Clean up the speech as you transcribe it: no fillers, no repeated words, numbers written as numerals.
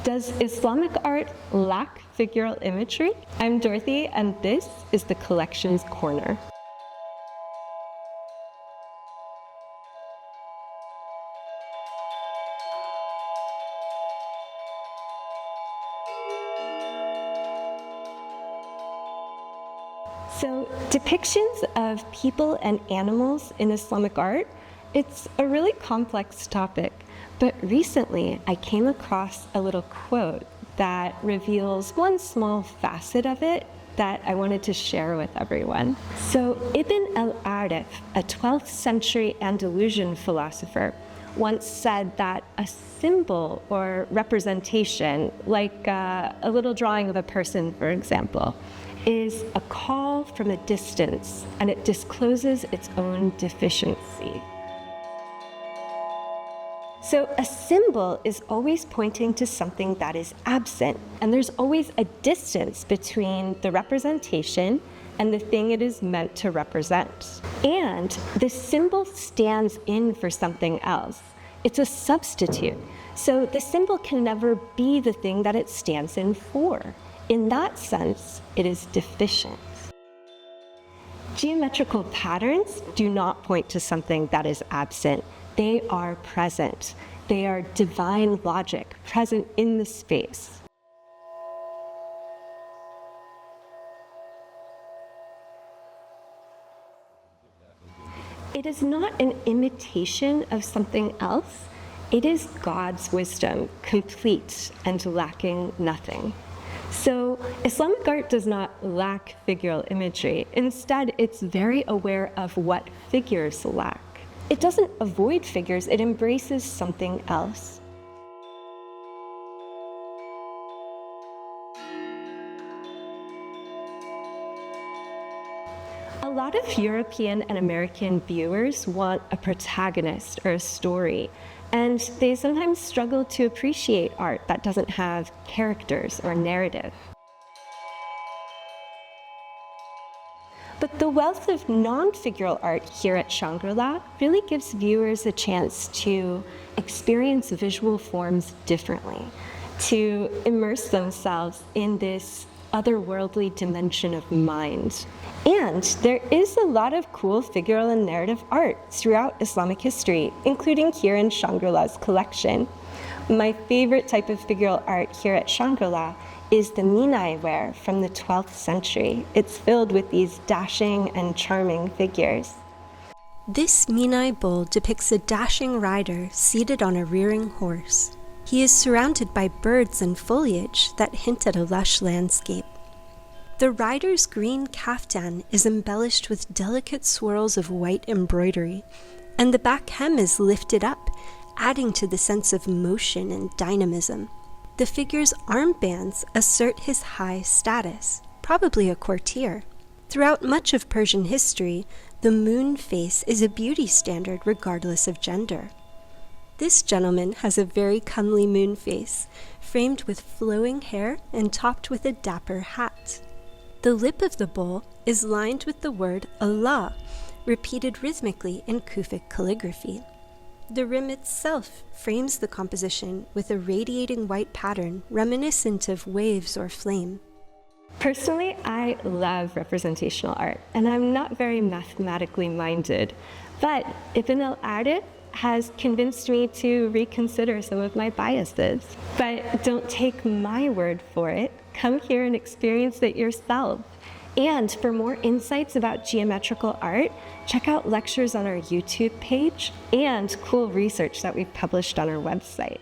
Does Islamic art lack figural imagery? I'm Dorothy, and this is the Collections Corner. So, depictions of people and animals in Islamic art, it's a really complex topic. But recently, I came across a little quote that reveals one small facet of it that I wanted to share with everyone. So Ibn al-Arif, a 12th century Andalusian philosopher, once said that a symbol or representation, like a little drawing of a person, for example, is a call from a distance, and it discloses its own deficiency. So a symbol is always pointing to something that is absent, and there's always a distance between the representation and the thing it is meant to represent. And the symbol stands in for something else. It's a substitute. So the symbol can never be the thing that it stands in for. In that sense, it is deficient. Geometrical patterns do not point to something that is absent. They are present. They are divine logic, present in the space. It is not an imitation of something else. It is God's wisdom, complete and lacking nothing. So Islamic art does not lack figural imagery. Instead, it's very aware of what figures lack. It doesn't avoid figures, it embraces something else. A lot of European and American viewers want a protagonist or a story, and they sometimes struggle to appreciate art that doesn't have characters or narrative. But the wealth of non-figural art here at Shangri really gives viewers a chance to experience visual forms differently, to immerse themselves in this otherworldly dimension of mind. And there is a lot of cool figural and narrative art throughout Islamic history, including here in Shangri-La's collection. My favorite type of figural art here at Shangri-La is the minai ware from the 12th century. It's filled with these dashing and charming figures. This minai bowl depicts a dashing rider seated on a rearing horse. He is surrounded by birds and foliage that hint at a lush landscape. The rider's green kaftan is embellished with delicate swirls of white embroidery, and the back hem is lifted up, adding to the sense of motion and dynamism. The figure's armbands assert his high status, probably a courtier. Throughout much of Persian history, the moon face is a beauty standard regardless of gender. This gentleman has a very comely moon face, framed with flowing hair and topped with a dapper hat. The lip of the bowl is lined with the word Allah, repeated rhythmically in Kufic calligraphy. The rim itself frames the composition with a radiating white pattern reminiscent of waves or flame. Personally, I love representational art, and I'm not very mathematically minded, but Ibn al-Arif has convinced me to reconsider some of my biases. But don't take my word for it. Come here and experience it yourself. And for more insights about geometrical art, check out lectures on our YouTube page and cool research that we've published on our website.